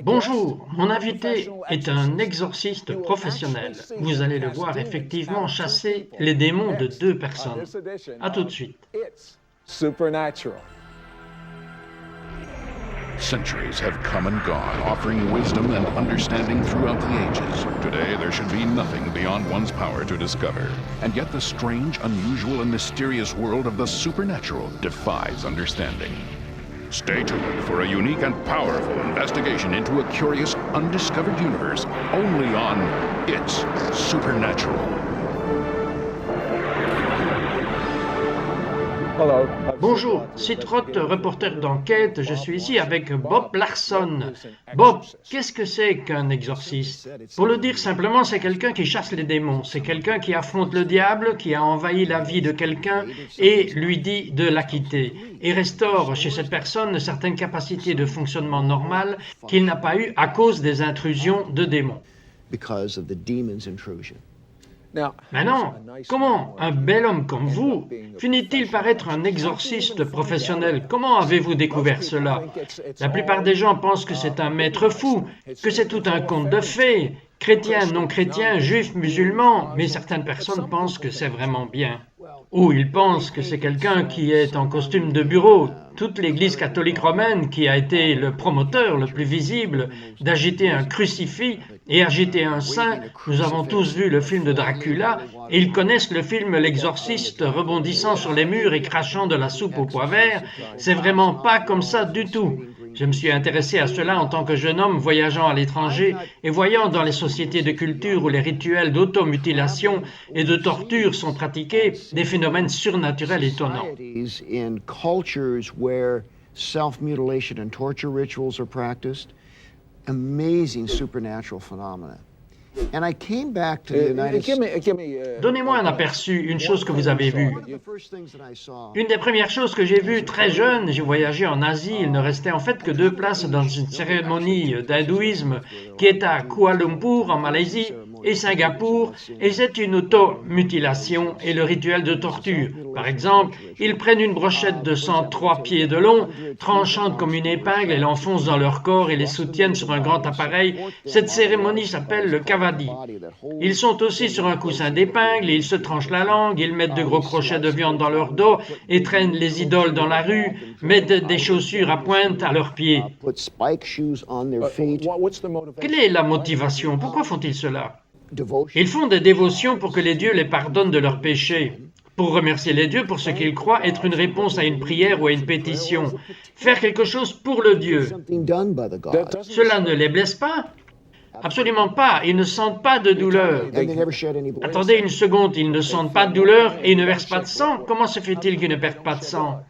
Bonjour, mon invité est un exorciste professionnel. Vous allez le voir effectivement chasser les démons de deux personnes. À tout de suite. Supernatural. Centuries have come and gone, offering wisdom and understanding throughout the ages. Today, there should be nothing beyond one's power to discover. And yet the strange, unusual, and mysterious world of the supernatural defies understanding. Stay tuned for a unique and powerful investigation into a curious, undiscovered universe, only on It's Supernatural. Hello. Bonjour, Citrotte, reporter d'enquête. Je suis ici avec Bob Larson. Bob, qu'est-ce que c'est qu'un exorciste? Pour le dire simplement, c'est quelqu'un qui chasse les démons. C'est quelqu'un qui affronte le diable, qui a envahi la vie de quelqu'un et lui dit de la quitter. Et restaure chez cette personne certaines capacités de fonctionnement normales qu'il n'a pas eues à cause des intrusions de démons. Because of the demon's intrusion. Maintenant, comment un bel homme comme vous finit-il par être un exorciste professionnel? Comment avez-vous découvert cela? La plupart des gens pensent que c'est un maître fou, que c'est tout un conte de fées, chrétiens, non chrétiens, juifs, musulmans, mais certaines personnes pensent que c'est vraiment bien. Ou ils pensent que c'est quelqu'un qui est en costume de bureau. Toute l'Église catholique romaine, qui a été le promoteur le plus visible d'agiter un crucifix et agiter un saint, nous avons tous vu le film de Dracula, et ils connaissent le film L'Exorciste rebondissant sur les murs et crachant de la soupe au pois vert. C'est vraiment pas comme ça du tout. Je me suis intéressé à cela en tant que jeune homme voyageant à l'étranger et voyant dans les sociétés de culture où les rituels d'automutilation et de torture sont pratiqués des phénomènes surnaturels étonnants. In cultures where self-mutilation and torture rituals are practiced, amazing supernatural phenomena. And I came back to the United States. Donnez-moi un aperçu, une chose que vous avez vue. Une des premières choses que j'ai vues très jeune, j'ai voyagé en Asie, il ne restait en fait que 2 places dans une cérémonie d'hindouisme qui est à Kuala Lumpur en Malaisie et Singapour, et c'est une automutilation et le rituel de torture. Par exemple, ils prennent une brochette de sang 3 pieds de long, tranchante comme une épingle, et l'enfoncent dans leur corps et les soutiennent sur un grand appareil. Cette cérémonie s'appelle le Kavadi. Ils sont aussi sur un coussin d'épingle et ils se tranchent la langue, ils mettent de gros crochets de viande dans leur dos et traînent les idoles dans la rue, mettent des chaussures à pointe à leurs pieds. Quelle est la motivation? Pourquoi font-ils cela? Ils font des dévotions pour que les dieux les pardonnent de leurs péchés, pour remercier les dieux pour ce qu'ils croient être une réponse à une prière ou à une pétition, faire quelque chose pour le Dieu. Cela ne les blesse pas? Absolument pas, ils ne sentent pas de douleur. Attendez une seconde, ils ne sentent pas de douleur et ils ne versent pas de sang? Comment se fait-il qu'ils ne perdent pas de sang?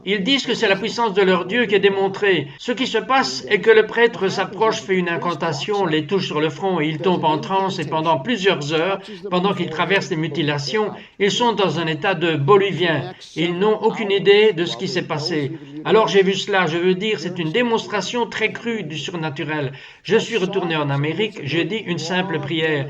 Ils disent que c'est la puissance de leur Dieu qui est démontrée. Ce qui se passe est que le prêtre s'approche, fait une incantation, les touche sur le front et ils tombent en transe et pendant plusieurs heures, pendant qu'ils traversent les mutilations, ils sont dans un état de bolivien. Ils n'ont aucune idée de ce qui s'est passé. Alors j'ai vu cela, je veux dire, c'est une démonstration très crue du surnaturel. Je suis retourné en Amérique, j'ai dit une simple prière.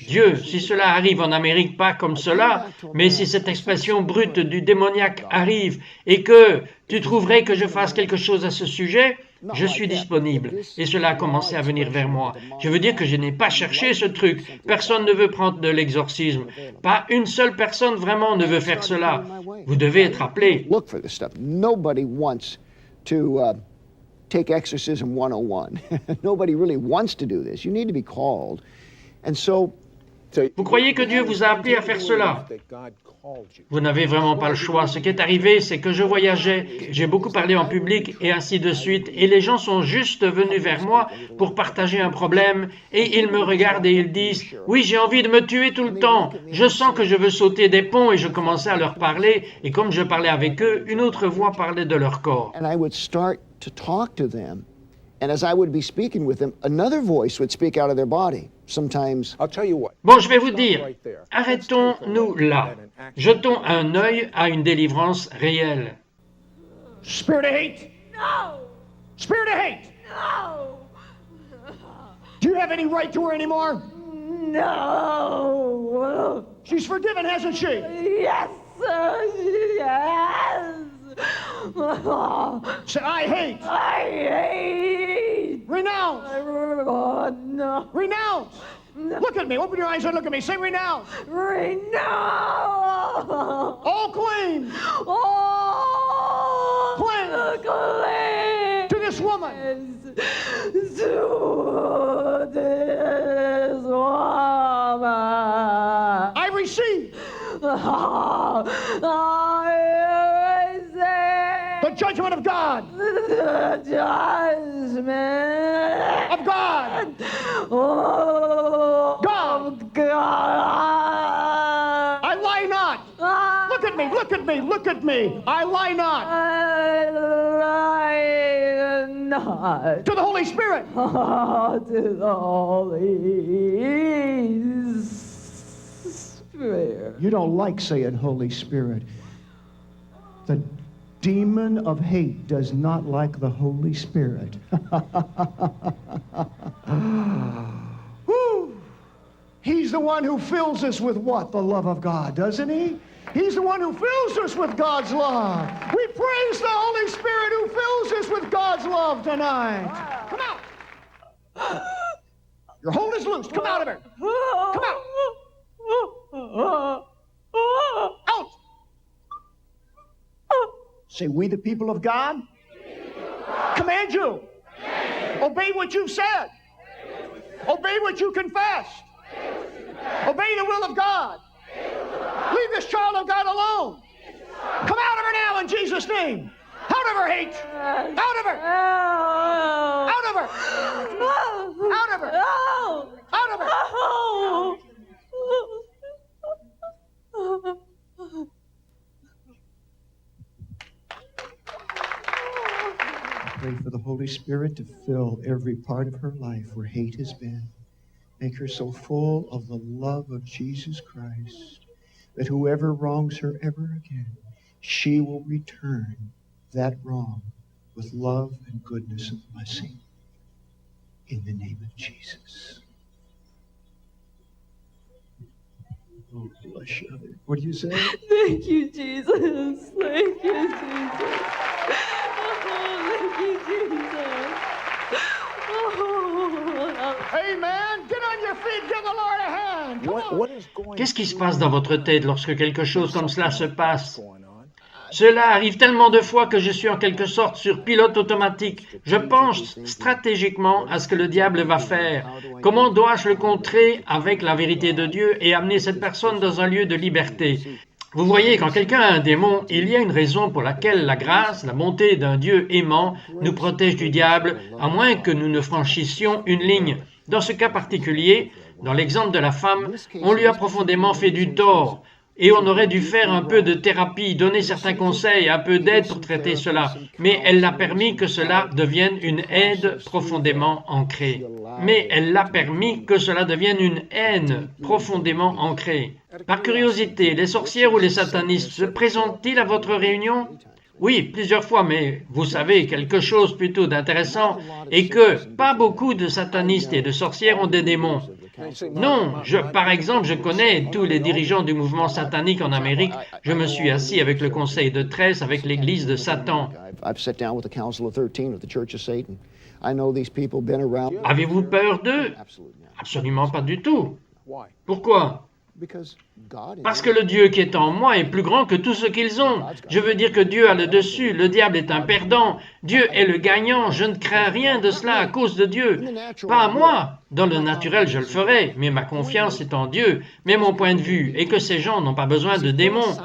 Dieu, si cela arrive en Amérique, pas comme cela, mais si cette expression brute du démoniaque arrive et que tu trouverais que je fasse quelque chose à ce sujet, je suis disponible. Et cela a commencé à venir vers moi. Je veux dire que je n'ai pas cherché ce truc. Personne ne veut prendre de l'exorcisme. Pas une seule personne vraiment ne veut faire cela. Vous devez être appelé. Nobody wants to take exorcism 101. Nobody really wants to do this. You need to be called. And so vous croyez que Dieu vous a appelé à faire cela? Vous n'avez vraiment pas le choix. Ce qui est arrivé, c'est que je voyageais, j'ai beaucoup parlé en public et ainsi de suite, et les gens sont juste venus vers moi pour partager un problème, et ils me regardent et ils disent « Oui, j'ai envie de me tuer tout le temps. Je sens que je veux sauter des ponts » et je commençais à leur parler, et comme je parlais avec eux, une autre voix parlait de leur corps. And I would start to talk to them. And as I would be speaking with them, another voice would speak out of their body. Sometimes. Bon, je vais vous dire, arrêtons-nous là. Jetons un œil à une délivrance réelle. Spirit of hate? No! Spirit of hate! No! Do you have any right to her anymore? No! She's forgiven, hasn't she? Yes, sir, yes! Say, I hate! I hate! Renounce! Renounce! No. Renounce! Look at me. Open your eyes and look at me. Say renounce. Renounce! All claims All claims to this woman. to this woman. I receive the judgment of God. The judgment Of God. Oh, God. God. I lie not. Look at me. Look at me. Look at me. I lie not. I lie not To the Holy Spirit. to the Holy Spirit. You don't like saying Holy Spirit. The demon of hate does not like the Holy Spirit. Whew. He's the one who fills us with what? The love of God, doesn't he? He's the one who fills us with God's love. We praise the Holy Spirit who fills us with God's love tonight. Come out. Your hold is loose. Come out of her. Come out. Out. Say, we the people of God command you. Obey what you've said. Obey what you confessed. Obey the will of God. Leave this child of God alone. Come out of her now in Jesus' name. Out of her hate. Out of her. Out of her. Out of her. Out of her. Pray for the Holy Spirit to fill every part of her life where hate has been. Make her so full of the love of Jesus Christ that whoever wrongs her ever again, she will return that wrong with love and goodness and blessing. In the name of Jesus. Oh, bless you. What do you say? Thank you, Jesus. Thank you, Jesus. Thank you, Jesus. Amen. Get on your feet. Give the Lord a hand. Come on. Qu'est-ce qui se passe dans votre tête lorsque quelque chose comme cela se passe? Cela arrive tellement de fois que je suis en quelque sorte sur pilote automatique. Je pense stratégiquement à ce que le diable va faire. Comment dois-je le contrer avec la vérité de Dieu et amener cette personne dans un lieu de liberté? Vous voyez, quand quelqu'un a un démon, il y a une raison pour laquelle la grâce, la bonté d'un Dieu aimant nous protège du diable, à moins que nous ne franchissions une ligne. Dans ce cas particulier, dans l'exemple de la femme, on lui a profondément fait du tort. Et on aurait dû faire un peu de thérapie, donner certains conseils, un peu d'aide pour traiter cela. Mais elle l'a permis que cela devienne une aide profondément ancrée. Mais elle l'a permis que cela devienne une haine profondément ancrée. Par curiosité, les sorcières ou les satanistes se présentent-ils à votre réunion? Oui, plusieurs fois, mais vous savez, quelque chose plutôt d'intéressant est que pas beaucoup de satanistes et de sorcières ont des démons. Non, par exemple, je connais tous les dirigeants du mouvement satanique en Amérique. Je me suis assis avec le conseil de 13, avec l'église de Satan. Avez-vous peur d'eux? Absolument pas du tout. Pourquoi? Parce que le Dieu qui est en moi est plus grand que tout ce qu'ils ont. Je veux dire que Dieu a le dessus, le diable est un perdant, Dieu est le gagnant, je ne crains rien de cela à cause de Dieu. Pas à moi, dans le naturel je le ferai, mais ma confiance est en Dieu. Mais mon point de vue est que ces gens n'ont pas besoin de démons.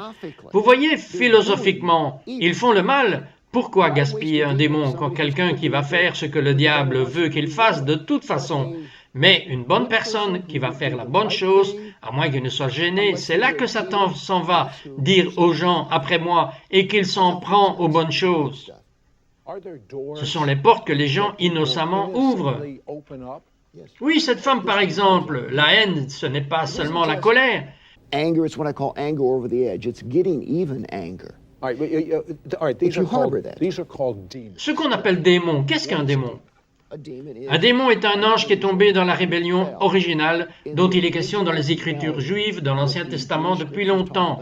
Vous voyez, philosophiquement, ils font le mal. Pourquoi gaspiller un démon quand quelqu'un qui va faire ce que le diable veut qu'il fasse de toute façon? Mais une bonne personne qui va faire la bonne chose, à moins qu'il ne soit gêné, c'est là que Satan s'en va dire aux gens après moi et qu'il s'en prend aux bonnes choses. Ce sont les portes que les gens innocemment ouvrent. Oui, cette femme par exemple, la haine, ce n'est pas seulement la colère. Anger, it's what I call anger over the edge. It's getting even anger. These are called demons. Ce qu'on appelle démon, qu'est-ce qu'un démon? Un démon est un ange qui est tombé dans la rébellion originale dont il est question dans les Écritures juives dans l'Ancien Testament depuis longtemps.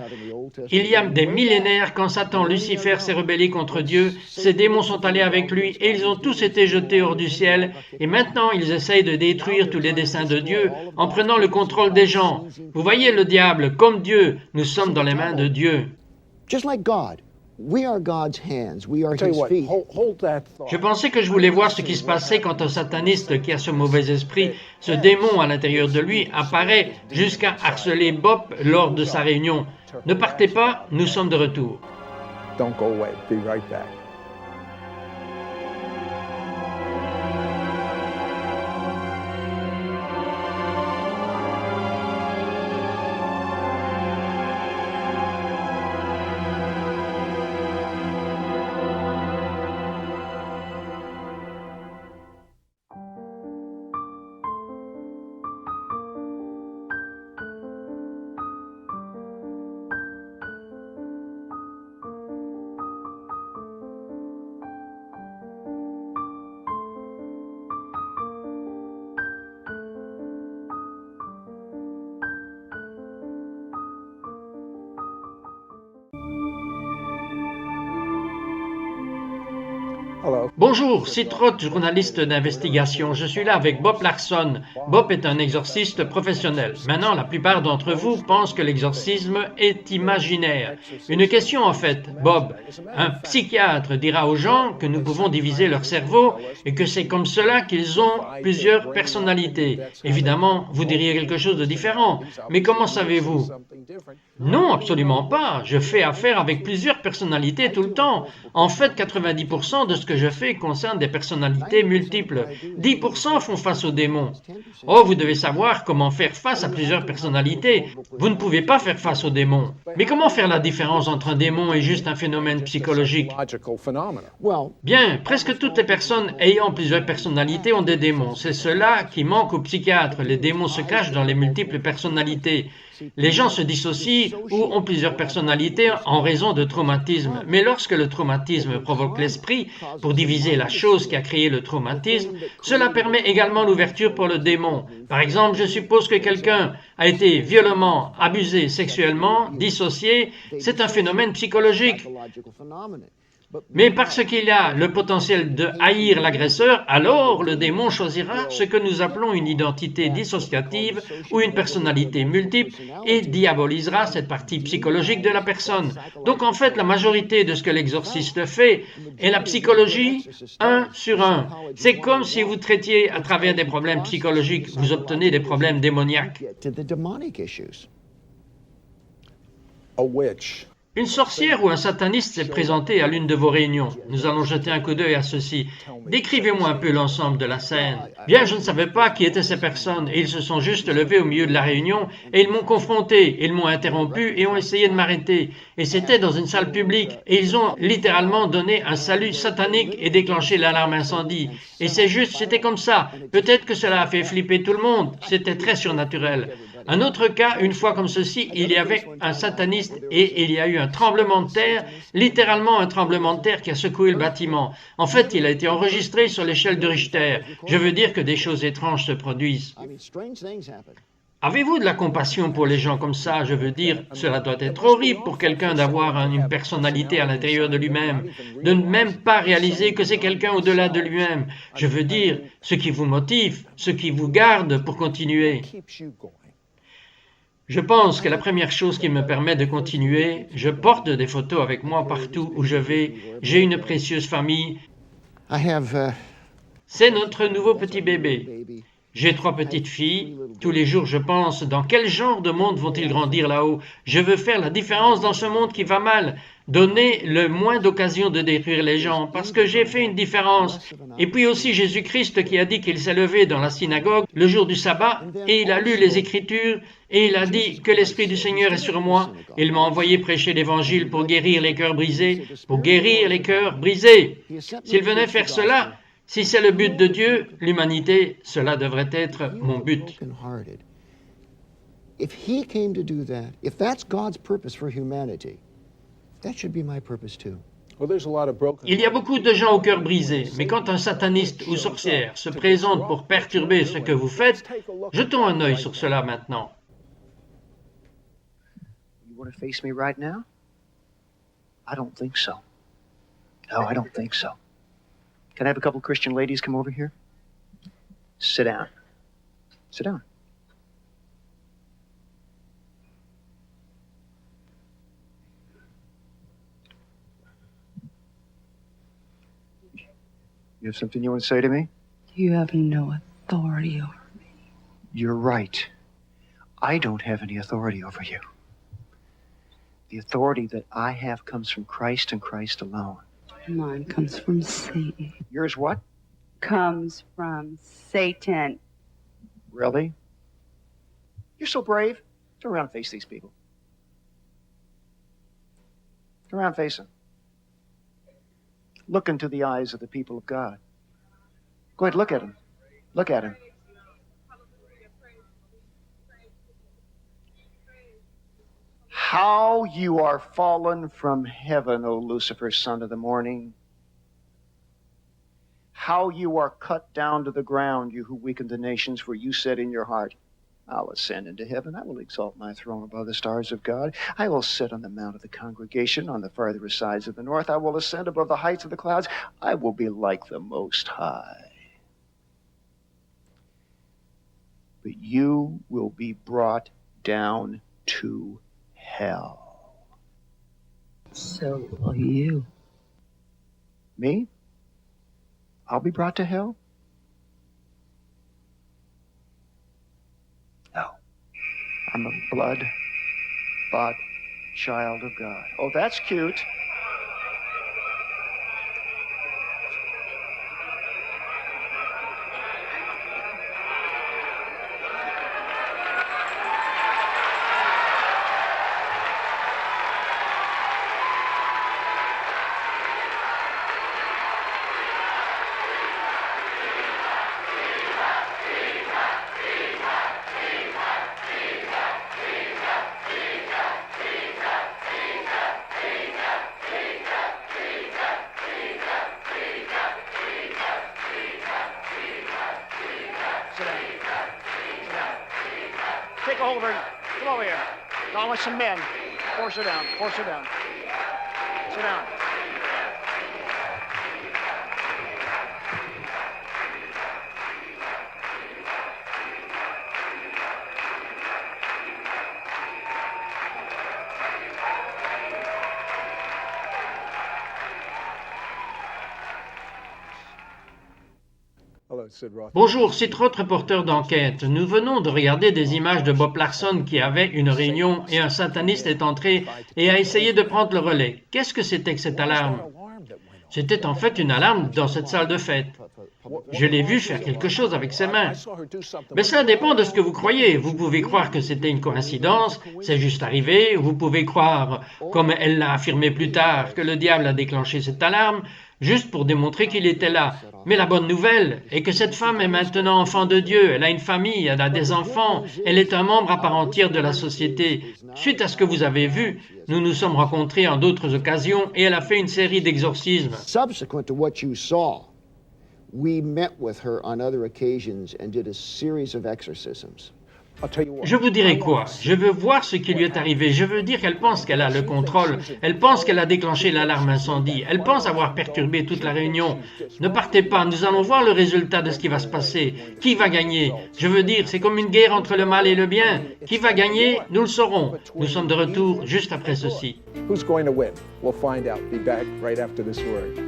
Il y a des millénaires, quand Satan, Lucifer, s'est rebellé contre Dieu, ces démons sont allés avec lui et ils ont tous été jetés hors du ciel. Et maintenant, ils essayent de détruire tous les desseins de Dieu en prenant le contrôle des gens. Vous voyez le diable, comme Dieu, nous sommes dans les mains de Dieu. Just like God. We are God's hands. We are His feet. Je pensais que je voulais voir ce qui se passait quand un sataniste qui a ce mauvais esprit, ce démon à l'intérieur de lui, apparaît jusqu'à harceler Bob lors de sa réunion. Ne partez pas, nous sommes de retour. Don't go away. Be right back. Bonjour, Citrotte, journaliste d'investigation. Je suis là avec Bob Larson. Bob est un exorciste professionnel. Maintenant, la plupart d'entre vous pensent que l'exorcisme est imaginaire. Une question en fait, Bob. Un psychiatre dira aux gens que nous pouvons diviser leur cerveau et que c'est comme cela qu'ils ont plusieurs personnalités. Évidemment, vous diriez quelque chose de différent. Mais comment savez-vous? Non, absolument pas. Je fais affaire avec plusieurs personnalités tout le temps. En fait, 90% de ce que je fais concerne des personnalités multiples. 10% font face aux démons. Oh, vous devez savoir comment faire face à plusieurs personnalités. Vous ne pouvez pas faire face aux démons. Mais comment faire la différence entre un démon et juste un phénomène psychologique? Bien, presque toutes les personnes ayant plusieurs personnalités ont des démons. C'est cela qui manque aux psychiatres. Les démons se cachent dans les multiples personnalités. Les gens se dissocient ou ont plusieurs personnalités en raison de traumatismes. Mais lorsque le traumatisme provoque l'esprit pour diviser la chose qui a créé le traumatisme, cela permet également l'ouverture pour le démon. Par exemple, je suppose que quelqu'un a été violemment abusé sexuellement, dissocié, c'est un phénomène psychologique. Mais parce qu'il a le potentiel de haïr l'agresseur, alors le démon choisira ce que nous appelons une identité dissociative ou une personnalité multiple et diabolisera cette partie psychologique de la personne. Donc en fait, la majorité de ce que l'exorciste fait est la psychologie 1 sur 1. C'est comme si vous traitiez à travers des problèmes psychologiques, vous obtenez des problèmes démoniaques. A witch. Une sorcière ou un sataniste s'est présenté à l'une de vos réunions. Nous allons jeter un coup d'œil à ceci. Décrivez-moi un peu l'ensemble de la scène. Bien, je ne savais pas qui étaient ces personnes et ils se sont juste levés au milieu de la réunion et ils m'ont confronté, ils m'ont interrompu et ont essayé de m'arrêter. Et c'était dans une salle publique et ils ont littéralement donné un salut satanique et déclenché l'alarme incendie. Et c'est juste, c'était comme ça. Peut-être que cela a fait flipper tout le monde. C'était très surnaturel. Un autre cas, une fois comme ceci, il y avait un sataniste et il y a eu un tremblement de terre, littéralement un tremblement de terre qui a secoué le bâtiment. En fait, il a été enregistré sur l'échelle de Richter. Je veux dire que des choses étranges se produisent. Avez-vous de la compassion pour les gens comme ça? Je veux dire, cela doit être horrible pour quelqu'un d'avoir une personnalité à l'intérieur de lui-même, de ne même pas réaliser que c'est quelqu'un au-delà de lui-même. Je veux dire, ce qui vous motive, ce qui vous garde pour continuer. Je pense que la première chose qui me permet de continuer, je porte des photos avec moi partout où je vais. J'ai une précieuse famille. C'est notre nouveau petit bébé. J'ai 3 petites filles. Tous les jours, je pense, dans quel genre de monde vont-ils grandir là-haut? Je veux faire la différence dans ce monde qui va mal. Donner le moins d'occasions de détruire les gens, parce que j'ai fait une différence. Et puis aussi Jésus-Christ qui a dit qu'il s'est levé dans la synagogue le jour du sabbat, et il a lu les Écritures, et il a dit que l'Esprit du Seigneur est sur moi. Il m'a envoyé prêcher l'Évangile pour guérir les cœurs brisés, pour guérir les cœurs brisés. S'il venait faire cela, si c'est le but de Dieu, l'humanité, cela devrait être mon but. If he came to do that, if that's God's purpose for humanity, that should be my purpose too. Il y a beaucoup de gens au cœur brisé, mais quand un sataniste ou sorcière se présente pour perturber ce que vous faites, jetons un œil sur cela maintenant. You want to face me right now? I don't think so. No, I don't think so. Can I have a couple Christian ladies come over here? Sit down. Sit down. You have something you want to say to me? You have no authority over me. You're right. I don't have any authority over you. The authority that I have comes from Christ and Christ alone. Mine comes from Satan. Yours what? Comes from Satan. Really? You're so brave. Turn around and face these people. Turn around and face them. Look into the eyes of the people of God. Go ahead, look at them. Look at him. How you are fallen from heaven, O Lucifer, son of the morning. How you are cut down to the ground, you who weaken the nations, for you said in your heart, I'll ascend into heaven. I will exalt my throne above the stars of God. I will sit on the mount of the congregation on the farthest sides of the north. I will ascend above the heights of the clouds. I will be like the Most High. But you will be brought down to hell. So will you. Me? I'll be brought to hell? No. I'm a blood-bought child of God. Oh, that's cute. Take a hold of her. Come over here. Along with some men. Force her down. Force her down. Sit down. Bonjour, c'est Roth, reporter d'enquête. Nous venons de regarder des images de Bob Larson qui avait une réunion et un sataniste est entré et a essayé de prendre le relais. Qu'est-ce que c'était que cette alarme? C'était en fait une alarme dans cette salle de fête. Je l'ai vu faire quelque chose avec ses mains. Mais ça dépend de ce que vous croyez. Vous pouvez croire que c'était une coïncidence, c'est juste arrivé. Vous pouvez croire, comme elle l'a affirmé plus tard, que le diable a déclenché cette alarme, juste pour démontrer qu'il était là. Mais la bonne nouvelle est que cette femme est maintenant enfant de Dieu. Elle a une famille, elle a des enfants, elle est un membre à part entière de la société. Suite à ce que vous avez vu, nous nous sommes rencontrés en d'autres occasions et elle a fait une série d'exorcismes. Subsequent to what you saw, we met with her on other occasions and did a series of exorcisms. Je vous dirai quoi? Je veux voir ce qui lui est arrivé. Je veux dire qu'elle pense qu'elle a le contrôle. Elle pense qu'elle a déclenché l'alarme incendie. Elle pense avoir perturbé toute la réunion. Ne partez pas, nous allons voir le résultat de ce qui va se passer. Qui va gagner? Je veux dire, c'est comme une guerre entre le mal et le bien. Qui va gagner? Nous le saurons. Nous sommes de retour juste après ceci. Who's going to win? We'll find out. Be back right after this word.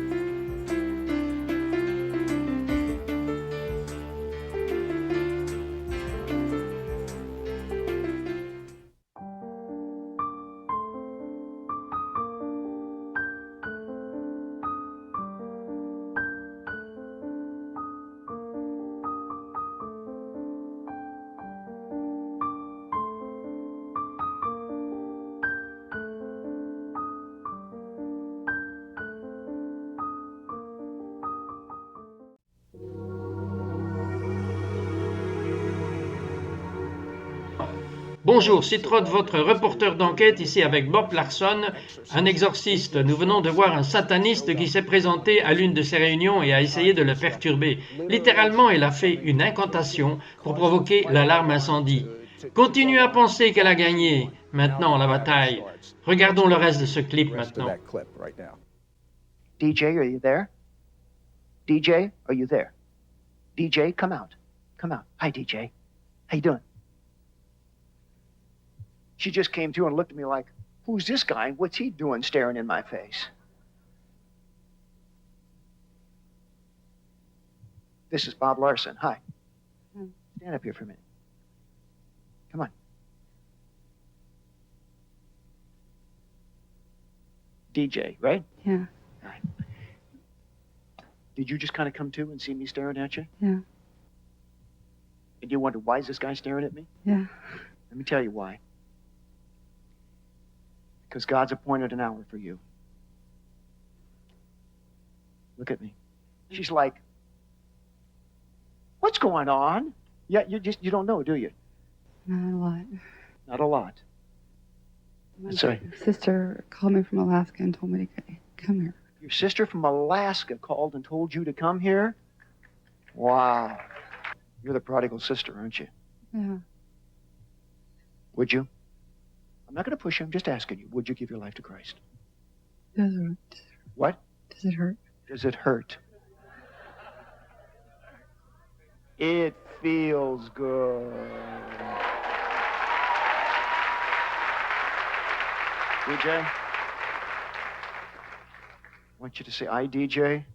Bonjour, Citrode, votre reporter d'enquête ici avec Bob Larson, un exorciste. Nous venons de voir un sataniste qui s'est présenté à l'une de ces réunions et a essayé de le perturber. Littéralement, il a fait une incantation pour provoquer l'alarme incendie. Continue à penser qu'elle a gagné maintenant la bataille. Regardons le reste de ce clip maintenant. DJ, are you there? DJ, are you there? DJ, come out. Come out. Hi, DJ. How you doing? She just came through and looked at me like, who's this guy? What's he doing staring in my face? This is Bob Larson. Hi. Stand up here for a minute. Come on. DJ, right? Yeah. All right. Did you just kind of come to and see me staring at you? Yeah. And you wonder, why is this guy staring at me? Yeah. Let me tell you why. Because God's appointed an hour for you. Look at me. She's like, what's going on? Yeah, you don't know, do you? Not a lot. Not a lot. That's right. My sister called me from Alaska and told me to come here. Your sister from Alaska called and told you to come here? Wow. You're the prodigal sister, aren't you? Yeah. Would you? I'm not going to push you. I'm just asking you. Would you give your life to Christ? Does it hurt? What? Does it hurt? Does it hurt? It feels good. DJ? I want you to say, I, DJ.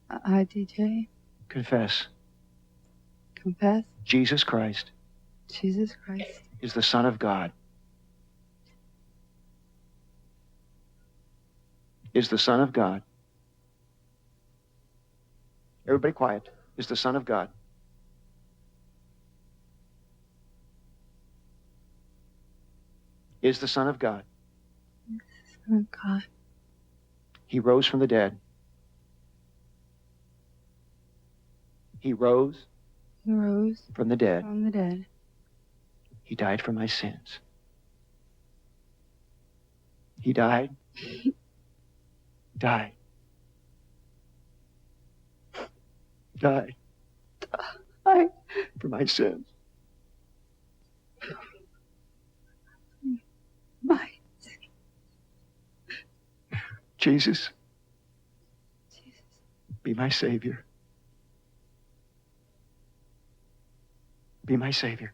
I, DJ. Confess. Confess. Jesus Christ. Jesus Christ. Is the Son of God. Is the Son of God. Everybody quiet. Is the Son of God. Is the Son of God. Son of God. He rose from the dead. He rose. He rose from the dead. From the dead. He died for my sins. He died. Died. Died. I. For my sins. My. Jesus. Jesus. Be my Savior. Be my Savior.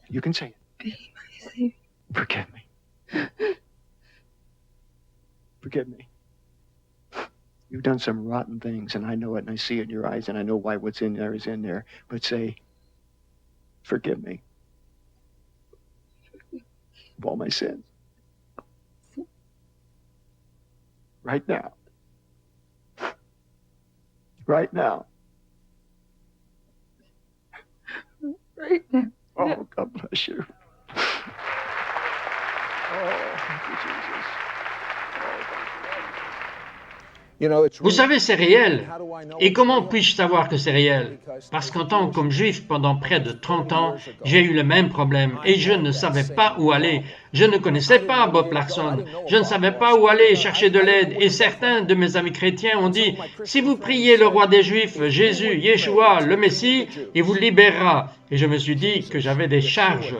You can say it. Be my Savior. Forgive me. Forgive me. You've done some rotten things, and I know it, and I see it in your eyes, and I know why what's in there is in there. But say, forgive me of all my sins. Right now. Right now. Right now. Oh, God bless you. Oh, thank you, Jesus. Vous savez, c'est réel. Et comment puis-je savoir que c'est réel? Parce qu'en tant que juif, pendant près de 30 ans, j'ai eu le même problème et je ne savais pas où aller. Je ne connaissais pas Bob Larson. Je ne savais pas où aller chercher de l'aide. Et certains de mes amis chrétiens ont dit, si vous priez le roi des Juifs, Jésus, Yeshua, le Messie, il vous libérera. Et je me suis dit que j'avais des charges.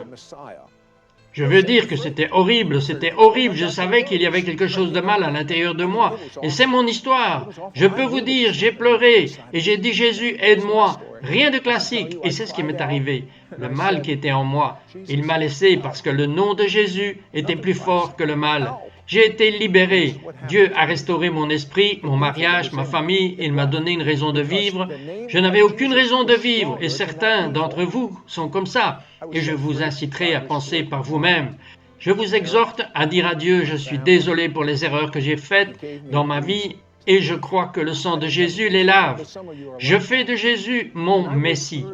Je veux dire que c'était horrible. Je savais qu'il y avait quelque chose de mal à l'intérieur de moi. Et c'est mon histoire. Je peux vous dire, j'ai pleuré et j'ai dit, Jésus, aide-moi. Rien de classique. Et c'est ce qui m'est arrivé. Le mal qui était en moi, il m'a laissé parce que le nom de Jésus était plus fort que le mal. J'ai été libéré. Dieu a restauré mon esprit, mon mariage, ma famille. Il m'a donné une raison de vivre. Je n'avais aucune raison de vivre et certains d'entre vous sont comme ça. Et je vous inciterai à penser par vous-même. Je vous exhorte à dire à Dieu, je suis désolé pour les erreurs que j'ai faites dans ma vie et je crois que le sang de Jésus les lave. Je fais de Jésus mon Messie.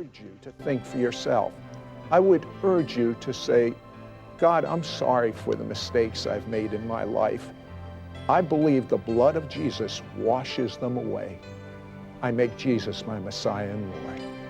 I would urge you to say, God, I'm sorry for the mistakes I've made in my life. I believe the blood of Jesus washes them away. I make Jesus my Messiah and Lord.